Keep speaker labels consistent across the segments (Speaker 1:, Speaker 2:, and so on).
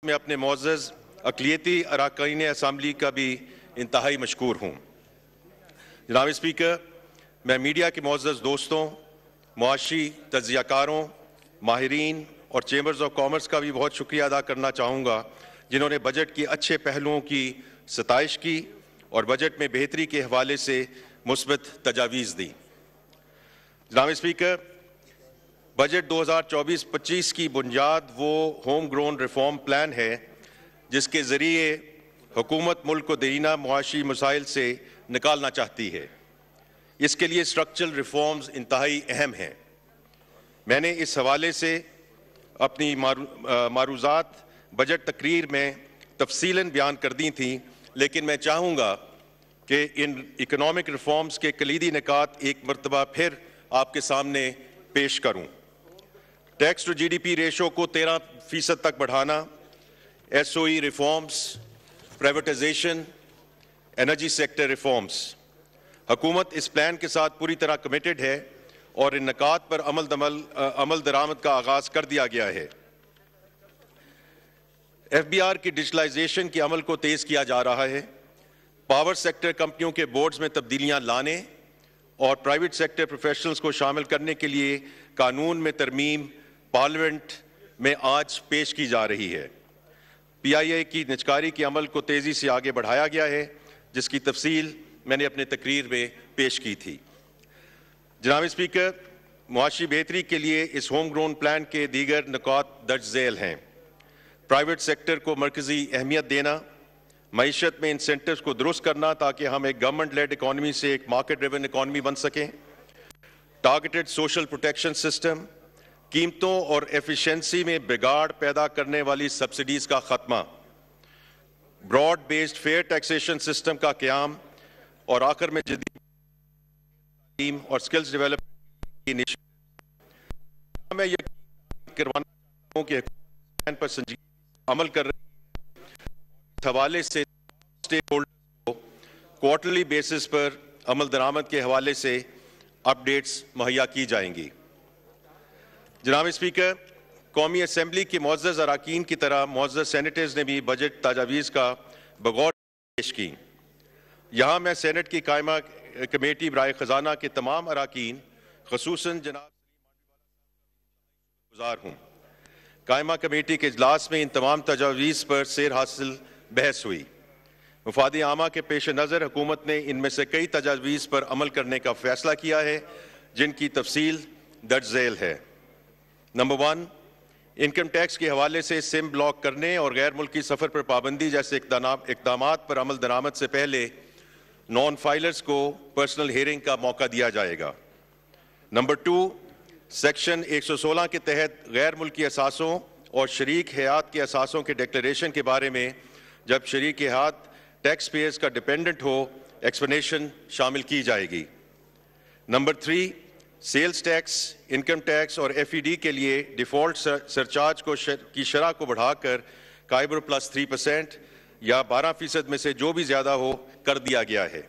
Speaker 1: میں اپنے معزز اقلیتی اراکین اسمبلی کا بھی انتہائی مشکور ہوں۔ جناب اسپیکر، میں میڈیا کے معزز دوستوں، معاشی تجزیہ کاروں، ماہرین اور چیمبرز آف کامرس کا بھی بہت شکریہ ادا کرنا چاہوں گا، جنہوں نے بجٹ کی اچھے پہلوؤں کی ستائش کی اور بجٹ میں بہتری کے حوالے سے مثبت تجاویز دی۔ جناب اسپیکر، بجٹ 2024-25 کی بنیاد وہ ہوم گرون ریفارم پلان ہے جس کے ذریعے حکومت ملک کو دیرینہ معاشی مسائل سے نکالنا چاہتی ہے۔ اس کے لیے اسٹرکچرل ریفارمز انتہائی اہم ہیں۔ میں نے اس حوالے سے اپنی معروضات بجٹ تقریر میں تفصیلاً بیان کر دی تھیں، لیکن میں چاہوں گا کہ ان اکنامک ریفارمز کے کلیدی نکات ایک مرتبہ پھر آپ کے سامنے پیش کروں۔ Tax to G D P ratio کو 13% تک بڑھانا، S O E reforms, privatisation, energy sector reforms. حکومت اس پلان کے ساتھ پوری طرح کمیٹڈ ہے اور ان نکات پر عمل درآمد کا آغاز کر دیا گیا ہے۔ ایف بی آر کی ڈیجیٹلائزیشن کے عمل کو تیز کیا جا رہا ہے۔ پاور سیکٹر کمپنیوں کے بورڈز میں تبدیلیاں لانے اور پرائیویٹ سیکٹر پروفیشنلز کو شامل کرنے کے لیے قانون میں ترمیم پارلیمنٹ میں آج پیش کی جا رہی ہے۔ پی آئی اے کی نجکاری کے عمل کو تیزی سے آگے بڑھایا گیا ہے، جس کی تفصیل میں نے اپنے تقریر میں پیش کی تھی۔ جناب اسپیکر، معاشی بہتری کے لیے اس ہوم گرون پلان کے دیگر نکات درج ذیل ہیں۔ پرائیویٹ سیکٹر کو مرکزی اہمیت دینا، معیشت میں انسینٹیوز کو درست کرنا تاکہ ہم ایک گورنمنٹ لیڈ اکانومی سے ایک مارکیٹ ڈریون اکانومی بن سکیں، ٹارگیٹڈ سوشل پروٹیکشن سسٹم، قیمتوں اور ایفیشنسی میں بگاڑ پیدا کرنے والی سبسڈیز کا خاتمہ، broad based fair taxation system کا قیام، اور آخر میں جدید تعلیم اور سکلز ڈیولپمنٹ کی انیشیٹو۔ میں یقین کروانا چاہتا ہوں کہ حکومت پر سنجیدگی سے عمل کر رہی ہے۔ اس حوالے سے اسٹیک ہولڈرز کو کوارٹرلی بیسس پر عمل درآمد کے حوالے سے اپڈیٹس مہیا کی جائیں گی۔ جناب اسپیکر، قومی اسمبلی کے معزز اراکین کی طرح معزز سینیٹرز نے بھی بجٹ تجاویز کا بغور پیش کی۔ یہاں میں سینٹ کی قائمہ کمیٹی برائے خزانہ کے تمام اراکین، خصوصاً جناب گزار ہوں۔ قائمہ کمیٹی کے اجلاس میں ان تمام تجاویز پر سیر حاصل بحث ہوئی۔ مفاد عامہ کے پیش نظر حکومت نے ان میں سے کئی تجاویز پر عمل کرنے کا فیصلہ کیا ہے، جن کی تفصیل درج ذیل ہے۔ نمبر 1، انکم ٹیکس کے حوالے سے سم بلاک کرنے اور غیر ملکی سفر پر پابندی جیسے اقدامات پر عمل درآمد سے پہلے نان فائلرز کو پرسنل ہیئرنگ کا موقع دیا جائے گا۔ نمبر 2، سیکشن 116 کے تحت غیر ملکی اثاثوں اور شریک حیات کے اثاثوں کے ڈکلیریشن کے بارے میں جب شریک حیات ٹیکس پیئرز کا ڈیپینڈنٹ ہو، ایکسپلینیشن شامل کی جائے گی۔ Number 3، sales tax, income tax اور ایف ای ڈی کے لیے ڈیفالٹ سرچارج کی شرح کو بڑھا کر قائبر پلس 3% یا 12% میں سے جو بھی زیادہ ہو کر دیا گیا ہے۔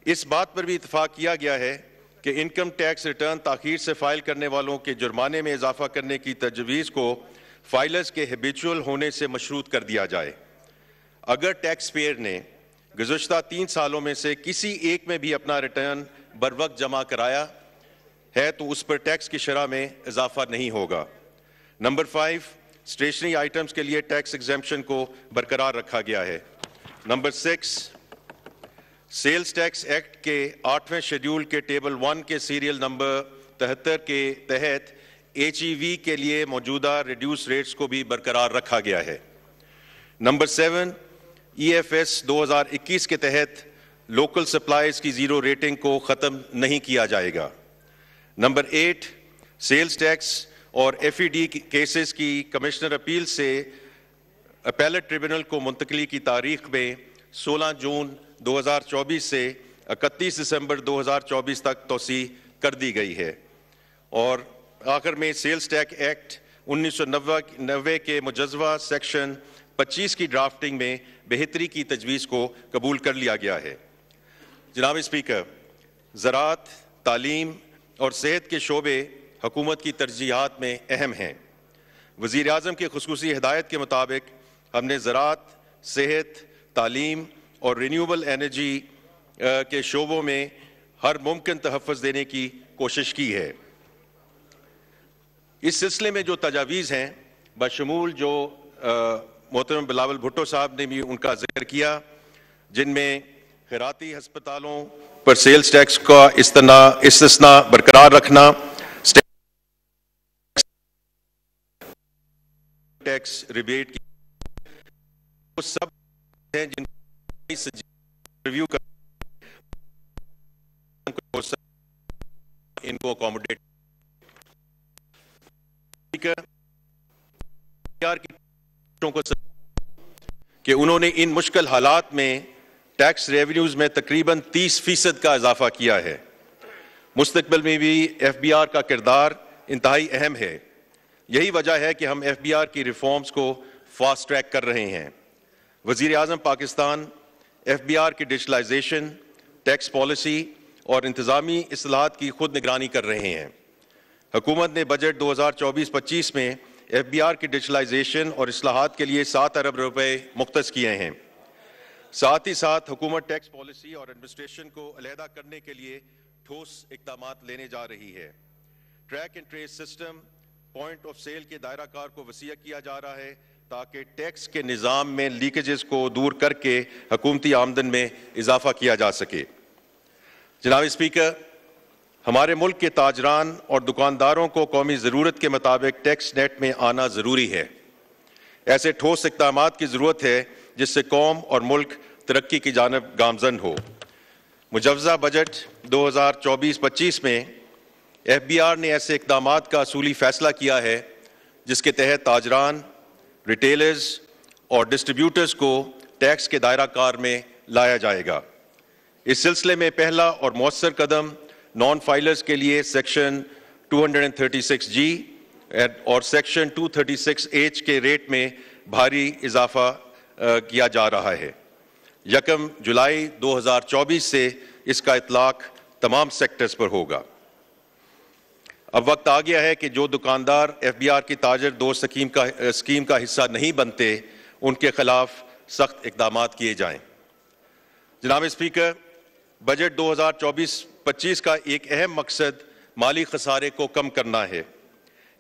Speaker 1: اس بات پر بھی اتفاق کیا گیا ہے کہ انکم ٹیکس ریٹرن تاخیر سے فائل کرنے والوں کے جرمانے میں اضافہ کرنے کی تجویز کو فائلرز کے ہیبیچول ہونے سے مشروط کر دیا جائے۔ اگر ٹیکس پیئر نے گزشتہ 3 سالوں میں سے کسی ایک میں بھی اپنا ریٹرن بروقت جمع کرایا ہے تو اس پر ٹیکس کی شرح میں اضافہ نہیں ہوگا۔ نمبر 5، اسٹیشنری آئٹمز کے لیے ٹیکس ایگزیمپشن کو برقرار رکھا گیا ہے۔ نمبر 6، سیلز ٹیکس ایکٹ کے 8ویں شیڈیول کے ٹیبل 1 کے سیریل نمبر 73 کے تحت ایچ ای وی کے لیے موجودہ ریڈیوس ریٹس کو بھی برقرار رکھا گیا ہے۔ نمبر 7، ای ایف ایس 2021 کے تحت لوکل سپلائز کی زیرو ریٹنگ کو ختم نہیں کیا جائے گا۔ نمبر 8، سیلز ٹیکس اور ایف ای ڈی کیسز کی کمشنر اپیل سے اپیلٹ ٹریبونل کو منتقلی کی تاریخ میں 16 جون 2024 سے 31 دسمبر 2024 تک توسیع کر دی گئی ہے۔ اور آخر میں سیلز ٹیکس ایکٹ 1990 کے مجزوہ سیکشن 25 کی ڈرافٹنگ میں بہتری کی تجویز کو قبول کر لیا گیا ہے۔ جناب اسپیکر، زراعت، تعلیم اور صحت کے شعبے حکومت کی ترجیحات میں اہم ہیں۔ وزیر اعظم کی خصوصی ہدایت کے مطابق ہم نے زراعت، صحت، تعلیم اور رینیوبل انرجی کے شعبوں میں ہر ممکن تحفظ دینے کی کوشش کی ہے۔ اس سلسلے میں جو تجاویز ہیں بشمول جو محترم بلاول بھٹو صاحب نے بھی ان کا ذکر کیا، جن میں خیراتی ہسپتالوں پر سیلز ٹیکس کا استثناء برقرار رکھنا، ٹیکس ریبیٹ کی، وہ سب ہیں جن ریویو کر ان کو اکوموڈیٹ کہ انہوں نے ان مشکل حالات میں ٹیکس ریونیوز میں تقریباً 30% کا اضافہ کیا ہے۔ مستقبل میں بھی ایف بی آر کا کردار انتہائی اہم ہے۔ یہی وجہ ہے کہ ہم ایف بی آر کی ریفارمز کو فاسٹ ٹریک کر رہے ہیں۔ وزیر اعظم پاکستان ایف بی آر کی ڈیجیٹلائزیشن، ٹیکس پالیسی اور انتظامی اصلاحات کی خود نگرانی کر رہے ہیں۔ حکومت نے بجٹ 2024-25 میں ایف بی آر کی ڈیجیٹلائزیشن اور اصلاحات کے لیے 7 ارب روپے مختص کیے ہیں۔ ساتھ ہی ساتھ حکومت ٹیکس پالیسی اور ایڈمنسٹریشن کو علیحدہ کرنے کے لیے ٹھوس اقدامات لینے جا رہی ہے۔ Track and trace system, point of sale کے دائرہ کار کو وسیع کیا جا رہا ہے تاکہ ٹیکس کے نظام میں لیکیجز کو دور کر کے حکومتی آمدن میں اضافہ کیا جا سکے۔ جناب اسپیکر، ہمارے ملک کے تاجران اور دکانداروں کو قومی ضرورت کے مطابق ٹیکس نیٹ میں آنا ضروری ہے۔ ایسے ٹھوس اقدامات کی ضرورت ہے جس سے قوم اور ملک ترقی کی جانب گامزن ہو۔ مجوزہ بجٹ 2024-25 میں ایف بی آر نے ایسے اقدامات کا اصولی فیصلہ کیا ہے جس کے تحت تاجران، ریٹیلرز اور ڈسٹریبیوٹرز کو ٹیکس کے دائرہ کار میں لایا جائے گا۔ اس سلسلے میں پہلا اور مؤثر قدم نان فائلرز کے لیے سیکشن 236G اور سیکشن 236H کے ریٹ میں بھاری اضافہ کیا جا رہا ہے۔ 1 جولائی 2024 سے اس کا اطلاق تمام سیکٹرز پر ہوگا۔ اب وقت آ گیا ہے کہ جو دکاندار ایف بی آر کی تاجر دوست اسکیم کا حصہ نہیں بنتے ان کے خلاف سخت اقدامات کیے جائیں۔ جناب اسپیکر، بجٹ 2024-25 کا ایک اہم مقصد مالی خسارے کو کم کرنا ہے۔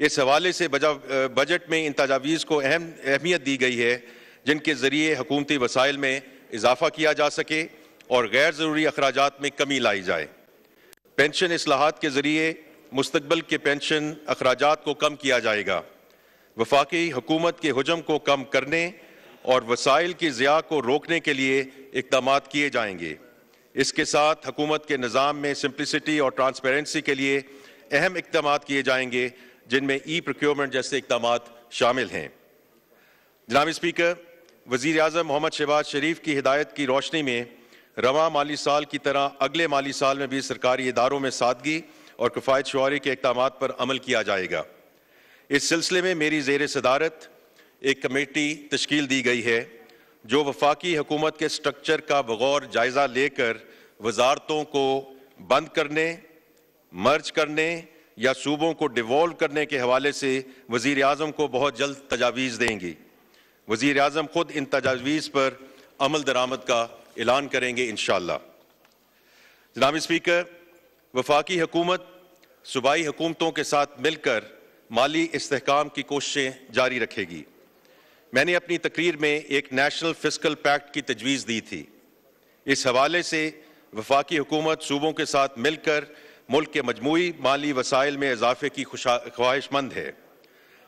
Speaker 1: اس حوالے سے بجٹ میں ان تجاویز کو اہمیت دی گئی ہے جن کے ذریعے حکومتی وسائل میں اضافہ کیا جا سکے اور غیر ضروری اخراجات میں کمی لائی جائے۔ پینشن اصلاحات کے ذریعے مستقبل کے پینشن اخراجات کو کم کیا جائے گا۔ وفاقی حکومت کے حجم کو کم کرنے اور وسائل کی ضیاع کو روکنے کے لیے اقدامات کیے جائیں گے۔ اس کے ساتھ حکومت کے نظام میں سمپلسٹی اور ٹرانسپیرنسی کے لیے اہم اقدامات کیے جائیں گے جن میں ای پروکیورمنٹ جیسے اقدامات شامل ہیں۔ جناب اسپیکر، وزیر اعظم محمد شہباز شریف کی ہدایت کی روشنی میں رواں مالی سال کی طرح اگلے مالی سال میں بھی سرکاری اداروں میں سادگی اور کفایت شعاری کے اقدامات پر عمل کیا جائے گا۔ اس سلسلے میں میری زیر صدارت ایک کمیٹی تشکیل دی گئی ہے جو وفاقی حکومت کے سٹرکچر کا بغور جائزہ لے کر وزارتوں کو بند کرنے، مرج کرنے یا صوبوں کو ڈیوالو کرنے کے حوالے سے وزیر اعظم کو بہت جلد تجاویز دیں گی۔ وزیر اعظم خود ان تجاویز پر عمل درآمد کا اعلان کریں گے انشاءاللہ۔ جناب اسپیکر، وفاقی حکومت صوبائی حکومتوں کے ساتھ مل کر مالی استحکام کی کوششیں جاری رکھے گی۔ میں نے اپنی تقریر میں ایک نیشنل فسکل پیکٹ کی تجویز دی تھی۔ اس حوالے سے وفاقی حکومت صوبوں کے ساتھ مل کر ملک کے مجموعی مالی وسائل میں اضافے کی خواہش مند ہے۔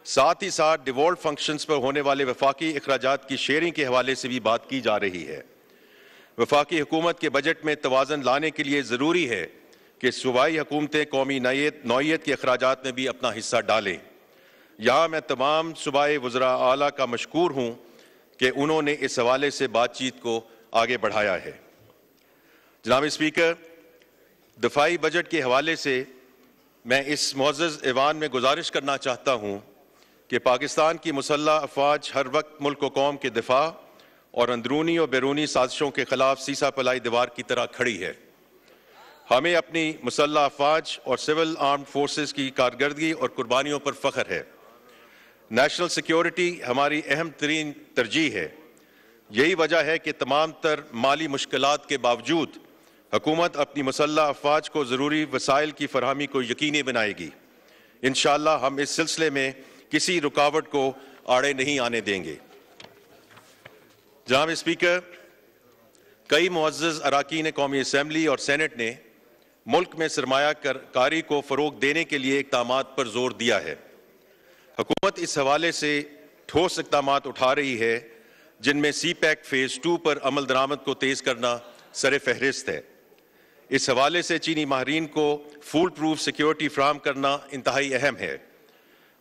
Speaker 1: ساتھ ہی ساتھ ڈیوالوڈ فنکشنز پر ہونے والے وفاقی اخراجات کی شیئرنگ کے حوالے سے بھی بات کی جا رہی ہے۔ وفاقی حکومت کے بجٹ میں توازن لانے کے لیے ضروری ہے کہ صوبائی حکومتیں قومی نوعیت کے اخراجات میں بھی اپنا حصہ ڈالیں۔ یہاں میں تمام صوبائی وزراء اعلیٰ کا مشکور ہوں کہ انہوں نے اس حوالے سے بات چیت کو آگے بڑھایا ہے۔ جناب اسپیکر، دفاعی بجٹ کے حوالے سے میں اس معزز ایوان میں گزارش کرنا چاہتا ہوں کہ پاکستان کی مسلح افواج ہر وقت ملک و قوم کے دفاع اور اندرونی اور بیرونی سازشوں کے خلاف سیسا پلائی دیوار کی طرح کھڑی ہے۔ ہمیں اپنی مسلح افواج اور سول آرمڈ فورسز کی کارکردگی اور قربانیوں پر فخر ہے۔ نیشنل سیکیورٹی ہماری اہم ترین ترجیح ہے۔ یہی وجہ ہے کہ تمام تر مالی مشکلات کے باوجود حکومت اپنی مسلح افواج کو ضروری وسائل کی فراہمی کو یقینی بنائے گی۔ انشاءاللہ ہم اس سلسلے میں کسی رکاوٹ کو آڑے نہیں آنے دیں گے۔ جناب اسپیکر، کئی معزز اراکین قومی اسمبلی اور سینٹ نے ملک میں سرمایہ کاری کو فروغ دینے کے لیے اقدامات پر زور دیا ہے۔ حکومت اس حوالے سے ٹھوس اقدامات اٹھا رہی ہے، جن میں سی پیک فیز 2 پر عمل درآمد کو تیز کرنا سر فہرست ہے۔ اس حوالے سے چینی ماہرین کو فول پروف سیکیورٹی فراہم کرنا انتہائی اہم ہے۔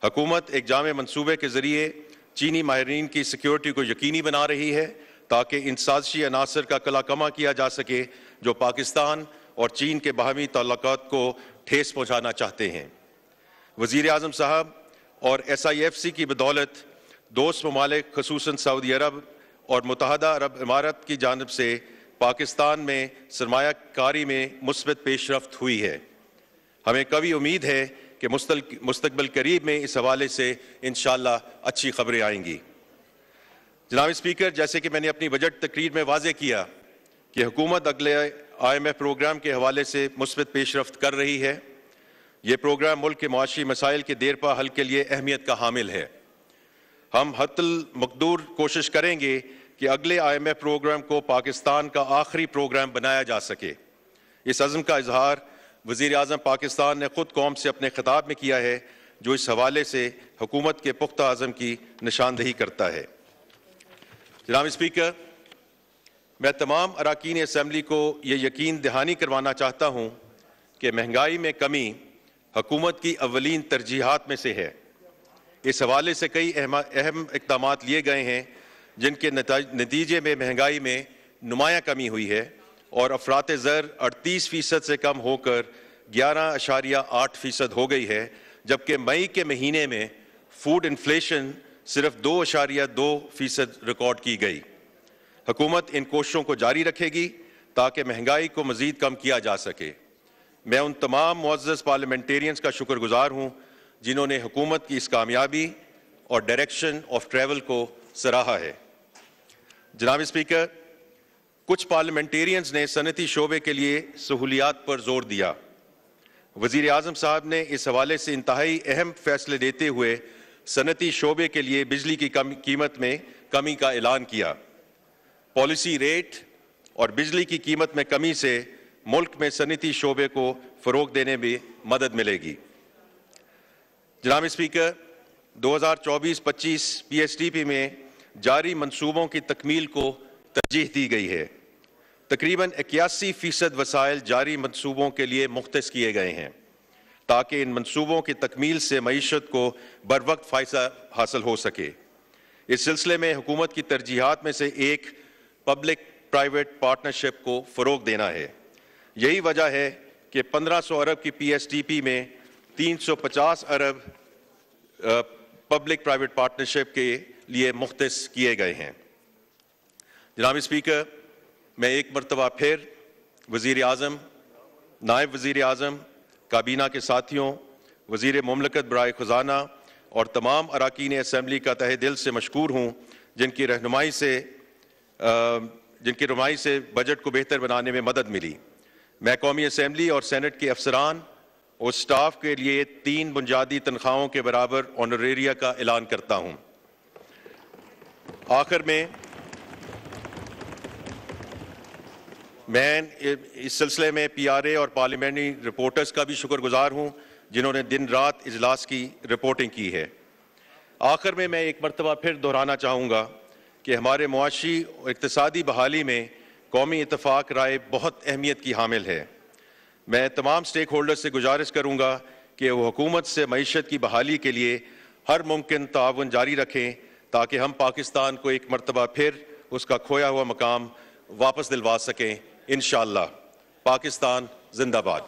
Speaker 1: حکومت ایک جامع منصوبے کے ذریعے چینی ماہرین کی سیکیورٹی کو یقینی بنا رہی ہے تاکہ ان سازشی عناصر کا کلا کما کیا جا سکے جو پاکستان اور چین کے باہمی تعلقات کو ٹھیس پہنچانا چاہتے ہیں۔ وزیر اعظم صاحب اور SIFC کی بدولت دوست ممالک خصوصاً سعودی عرب اور متحدہ عرب امارات کی جانب سے پاکستان میں سرمایہ کاری میں مثبت پیش رفت ہوئی ہے۔ ہمیں قوی امید ہے کہ مستقبل قریب میں اس حوالے سے انشاءاللہ اچھی خبریں آئیں گی۔ جناب اسپیکر، جیسے کہ میں نے اپنی بجٹ تقریر میں واضح کیا کہ حکومت اگلے IMF پروگرام کے حوالے سے مثبت پیش رفت کر رہی ہے۔ یہ پروگرام ملک کے معاشی مسائل کے دیرپا حل کے لیے اہمیت کا حامل ہے۔ ہم حتی المقدور کوشش کریں گے کہ اگلے IMF پروگرام کو پاکستان کا آخری پروگرام بنایا جا سکے۔ اس عزم کا اظہار وزیر اعظم پاکستان نے خود قوم سے اپنے خطاب میں کیا ہے، جو اس حوالے سے حکومت کے پختہ عزم کی نشاندہی کرتا ہے۔ جناب اسپیکر، میں تمام اراکین اسمبلی کو یہ یقین دہانی کروانا چاہتا ہوں کہ مہنگائی میں کمی حکومت کی اولین ترجیحات میں سے ہے۔ اس حوالے سے کئی اہم اقدامات لیے گئے ہیں جن کے نتیجے میں مہنگائی میں نمایاں کمی ہوئی ہے اور افراط زر 38% سے کم ہو کر 11.8% ہو گئی ہے، جبکہ مئی کے مہینے میں فوڈ انفلیشن صرف 2.2% ریکارڈ کی گئی۔ حکومت ان کوششوں کو جاری رکھے گی تاکہ مہنگائی کو مزید کم کیا جا سکے۔ میں ان تمام معزز پارلیمنٹیرینز کا شکر گزار ہوں جنہوں نے حکومت کی اس کامیابی اور ڈائریکشن آف ٹریول کو سراہا ہے۔ جناب اسپیکر، کچھ پارلیمنٹیرینز نے صنعتی شعبے کے لیے سہولیات پر زور دیا۔ وزیر اعظم صاحب نے اس حوالے سے انتہائی اہم فیصلے لیتے ہوئے صنعتی شعبے کے لیے بجلی کی قیمت میں کمی کا اعلان کیا۔ پالیسی ریٹ اور بجلی کی قیمت میں کمی سے ملک میں صنعتی شعبے کو فروغ دینے میں مدد ملے گی۔ جناب اسپیکر، 2024-25 PSTP میں جاری منصوبوں کی تکمیل کو ترجیح دی گئی ہے۔ تقریباً 81% وسائل جاری منصوبوں کے لیے مختص کیے گئے ہیں تاکہ ان منصوبوں کی تکمیل سے معیشت کو بروقت فائدہ حاصل ہو سکے۔ اس سلسلے میں حکومت کی ترجیحات میں سے ایک پبلک پرائیویٹ پارٹنرشپ کو فروغ دینا ہے۔ یہی وجہ ہے کہ 1500 ارب کی PSTP میں 350 ارب پبلک پرائیویٹ پارٹنرشپ کے لیے مختص کیے گئے ہیں۔ جناب اسپیکر، میں ایک مرتبہ پھر وزیر اعظم، نائب وزیر اعظم، کابینہ کے ساتھیوں، وزیر مملکت برائے خزانہ اور تمام اراکین اسمبلی کا تہہ دل سے مشکور ہوں جن کی رہنمائی سے بجٹ کو بہتر بنانے میں مدد ملی۔ میں قومی اسمبلی اور سینٹ کے افسران اور سٹاف کے لیے 3 بنیادی تنخواہوں کے برابر آنریریا کا اعلان کرتا ہوں۔ آخر میں اس سلسلے میں PRA اور پارلیمنٹری رپورٹرز کا بھی شکر گزار ہوں جنہوں نے دن رات اجلاس کی رپورٹنگ کی ہے۔ آخر میں ایک مرتبہ پھر دہرانا چاہوں گا کہ ہمارے معاشی اور اقتصادی بحالی میں قومی اتفاق رائے بہت اہمیت کی حامل ہے۔ میں تمام سٹیک ہولڈر سے گزارش کروں گا کہ وہ حکومت سے معیشت کی بحالی کے لیے ہر ممکن تعاون جاری رکھیں تاکہ ہم پاکستان کو ایک مرتبہ پھر اس کا کھویا ہوا مقام واپس دلوا سکیں۔ انشاءاللہ۔ پاکستان زندہ باد۔